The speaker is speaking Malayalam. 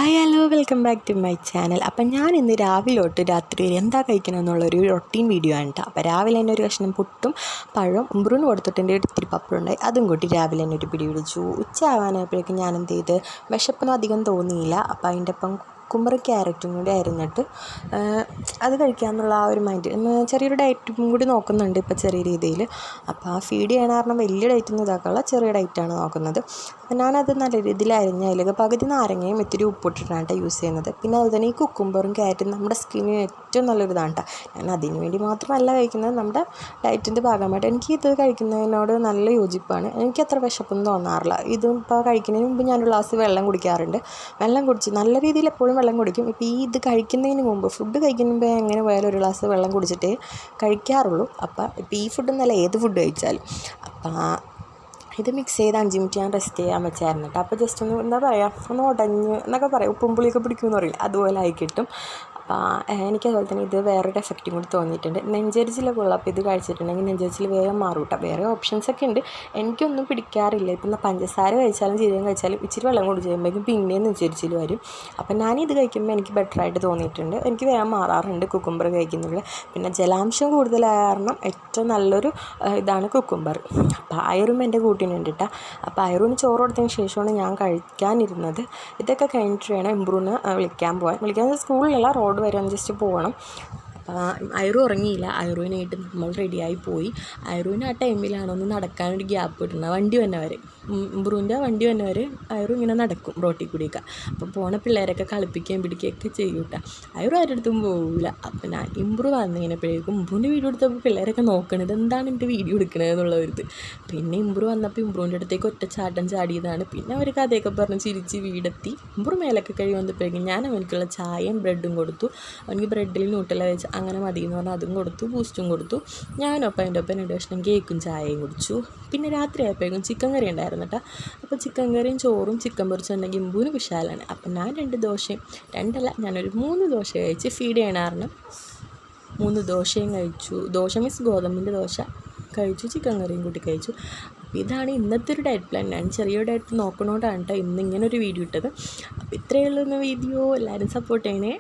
Hi hello welcome back to my channel. അപ്പം ഞാൻ ഇന്ന് രാവിലെ തൊട്ട് രാത്രി വരെ എന്താ കഴിക്കണം എന്നുള്ളൊരു റൊട്ടീൻ വീഡിയോ ആണ് കേട്ടോ. അപ്പോൾ രാവിലെ തന്നെ ഒരു കഷ്ണം പുട്ടും പഴവും ഉമ്പറൂന്ന് കൊടുത്തിട്ട് എൻ്റെ ഇത്തിരി പപ്പടം ഉണ്ടായി, അതും കൂട്ടി രാവിലെ തന്നെ ഒരു പിടി പിടിച്ചു. ഉച്ച ആവാനായപ്പോഴേക്കും ഞാൻ എന്ത് ചെയ്ത്, വിശപ്പൊന്നും അധികം തോന്നിയില്ല. അപ്പോൾ അതിൻ്റെ ഒപ്പം കുക്കുംബറും ക്യാരറ്റും കൂടി അരിഞ്ഞിട്ട് അത് കഴിക്കാമെന്നുള്ള ആ ഒരു മൈൻഡ്, ചെറിയൊരു ഡയറ്റും കൂടി നോക്കുന്നുണ്ട് ഇപ്പോൾ ചെറിയ രീതിയിൽ. അപ്പോൾ ആ ഫീഡ് ചെയ്യണ കാരണം വലിയ ഡയറ്റൊന്നും ഇതാക്കാനുള്ള ചെറിയ ഡയറ്റാണ് നോക്കുന്നത്. അപ്പോൾ ഞാനത് നല്ല രീതിയിൽ അരിഞ്ഞ് അതിലേക്ക് പകുതി നാരങ്ങയും ഇത്തിരി ഉപ്പിട്ടിട്ടാണ് യൂസ് ചെയ്യുന്നത്. പിന്നെ അതുപോലെ തന്നെ ഈ കുക്കുംബറും ക്യാരറ്റും നമ്മുടെ സ്കിന്നിന് ഏറ്റവും നല്ലൊരിതാണ് കേട്ടോ. ഞാൻ അതിന് വേണ്ടി മാത്രമല്ല കഴിക്കുന്നത്, നമ്മുടെ ഡയറ്റിൻ്റെ ഭാഗമായിട്ട് എനിക്ക് ഇത് കഴിക്കുന്നതിനോട് നല്ല യോജിപ്പാണ്. എനിക്ക് അത്ര വിശപ്പൊന്നും തോന്നാറില്ല. ഇതും ഇപ്പോൾ കഴിക്കുന്നതിന് മുമ്പ് ഞാനൊരു ഗ്ലാസ് വെള്ളം കുടിക്കാറുണ്ട്. വെള്ളം കുടിച്ച് നല്ല രീതിയിൽ എപ്പോഴും വെള്ളം കുടിക്കും. ഇപ്പോൾ ഇത് കഴിക്കുന്നതിന് മുമ്പ്, ഫുഡ് കഴിക്കുന്ന മുമ്പ് എങ്ങനെ പോയാലും ഒരു ഗ്ലാസ് വെള്ളം കുടിച്ചിട്ടേ കഴിക്കാറുള്ളൂ. അപ്പോൾ ഇപ്പോൾ ഈ ഫുഡെന്നല്ല, ഏത് ഫുഡ് കഴിച്ചാലും. അപ്പോൾ ഇത് മിക്സ് ചെയ്ത് 5 മിനിറ്റ് ഞാൻ റെസ്റ്റ് ചെയ്യാൻ വെച്ചായിരുന്നു കേട്ടോ. അപ്പോൾ ജസ്റ്റ് ഒന്ന് എന്താ പറയുക, ഒന്ന് ഉടഞ്ഞ് എന്നൊക്കെ പറയാം, ഉപ്പും പുളിയൊക്കെ പിടിക്കുമെന്ന് പറയില്ല, അതുപോലെ ആയി കിട്ടും. അപ്പോൾ എനിക്കതുപോലെ തന്നെ ഇത് വേറൊരു എഫക്റ്റും കൂടി തോന്നിയിട്ടുണ്ട്. നെഞ്ചരിച്ചിലൊക്കെ ഉള്ളൂ. അപ്പോൾ ഇത് കഴിച്ചിട്ടുണ്ടെങ്കിൽ നെഞ്ചരിച്ചിൽ വേഗം മാറും കേട്ടോ. വേറെ ഓപ്ഷൻസൊക്കെ ഉണ്ട്, എനിക്കൊന്നും പിടിക്കാറില്ല. ഇപ്പം പഞ്ചസാര കഴിച്ചാലും ജീരകം കഴിച്ചാലും ഇച്ചിരി വെള്ളം കുടിച്ച് കഴിയുമ്പോഴേക്കും പിന്നെയും നെഞ്ചരിച്ചിൽ വരും. അപ്പം ഞാനിത് കഴിക്കുമ്പോൾ എനിക്ക് ബെറ്ററായിട്ട് തോന്നിയിട്ടുണ്ട്, എനിക്ക് വേഗം മാറാറുണ്ട് കുക്കുംബർ കഴിക്കുന്നത്. പിന്നെ ജലാംശം കൂടുതലായ കാരണം ഏറ്റവും നല്ലൊരു ഇതാണ് കുക്കുംബർ. അപ്പോൾ അയറും എൻ്റെ കൂട്ടിനുണ്ട് കേട്ടോ. അപ്പോൾ അയറൂന് ചോറ് കൊടുത്തതിന് ശേഷമാണ് ഞാൻ കഴിക്കാനിരുന്നത്. ഇതൊക്കെ കഴിഞ്ഞിട്ട് വേണം ഇമ്പ്രൂവിന് വിളിക്കാൻ സ്കൂളിലല്ല, റോഡ് വരെ ഒന്ന് ജസ്റ്റ് പോകണം. അപ്പോൾ അയറു ഉറങ്ങിയില്ല. അയറുവിനായിട്ട് നമ്മൾ റെഡിയായി പോയി. അയറുവിന് ആ ടൈമിലാണ് ഒന്ന് നടക്കാനൊരു ഗ്യാപ്പ് കിട്ടുന്നത്. വണ്ടി വന്നെ വരെ, ഇമ്പ്രൂവിൻ്റെ വണ്ടി വന്നെ വരെ അയറു ഇങ്ങനെ നടക്കും റോട്ടിൽ കൂടിയൊക്കെ. അപ്പോൾ പോണ പിള്ളേരൊക്കെ കളിപ്പിക്കുകയും പിടിക്കുകയൊക്കെ ചെയ്യും കേട്ടോ. അയറു ആരുടെ അടുത്തും പോകില്ല. അപ്പോൾ ഞാൻ ഇമ്പ്രൂവ് വന്നിങ്ങനെപ്പോഴേക്കും ഇമ്പ്രൂവിൻ്റെ വീഡിയോ എടുത്തപ്പോൾ പിള്ളേരൊക്കെ നോക്കണത് എന്താണ് എൻ്റെ വീഡിയോ എടുക്കണത് എന്നുള്ളൊരിത്. പിന്നെ ഇമ്പ്രൂവ് വന്നപ്പോൾ ഇമ്പ്രൂവിൻ്റെ അടുത്തേക്ക് ഒറ്റ ചാട്ടം ചാടിയതാണ്. പിന്നെ അവർ കഥയൊക്കെ പറഞ്ഞ് ചിരിച്ച് വീടെത്തി. ഇമ്പ്രൂവ് മേലൊക്കെ കഴിവ് വന്നപ്പോഴേക്കും ഞാൻ അവനക്കുള്ള ചായയും ബ്രെഡും കൊടുത്തു. അവനിക്ക് ബ്രെഡിൽ ന്യൂട്ടല വെച്ച് അങ്ങനെ മതി എന്ന് പറഞ്ഞാൽ അതും കൊടുത്തു, ബൂസ്റ്റും കൊടുത്തു. ഞാനൊപ്പം അതിൻ്റെ ഒപ്പം 2 കഷ്ണം കേക്കും ചായയും കുടിച്ചു. പിന്നെ രാത്രി ആയപ്പോഴേക്കും ചിക്കൻ കറി ഉണ്ടായിരുന്നു കേട്ടോ. അപ്പോൾ ചിക്കൻ കറിയും ചോറും ചിക്കൻ പൊരിച്ചുണ്ടെങ്കിൽ ഇമ്പൂന് വിശാലാണ്. അപ്പം ഞാൻ 2 ദോശയും, 2 അല്ല, ഞാനൊരു 3 ദോശ കഴിച്ച് ഫീഡ് ചെയ്യണ കാരണം 3 ദോശയും കഴിച്ചു. ദോശ മീൻസ് ഗോതമ്പിൻ്റെ ദോശ കഴിച്ചു, ചിക്കൻ കറിയും കൂട്ടി കഴിച്ചു. അപ്പോൾ ഇതാണ് ഇന്നത്തെ ഒരു ഡയറ്റ് പ്ലാൻ. ഞാൻ ചെറിയൊരു ഡയറ്റ് നോക്കണോണ്ടാണ് കേട്ടോ ഇന്നിങ്ങനെ ഒരു വീഡിയോ ഇട്ടത്. അപ്പോൾ ഇത്രയേ ഉള്ളൂ വീഡിയോ. എല്ലാവരും സപ്പോർട്ട് ചെയ്യണേ.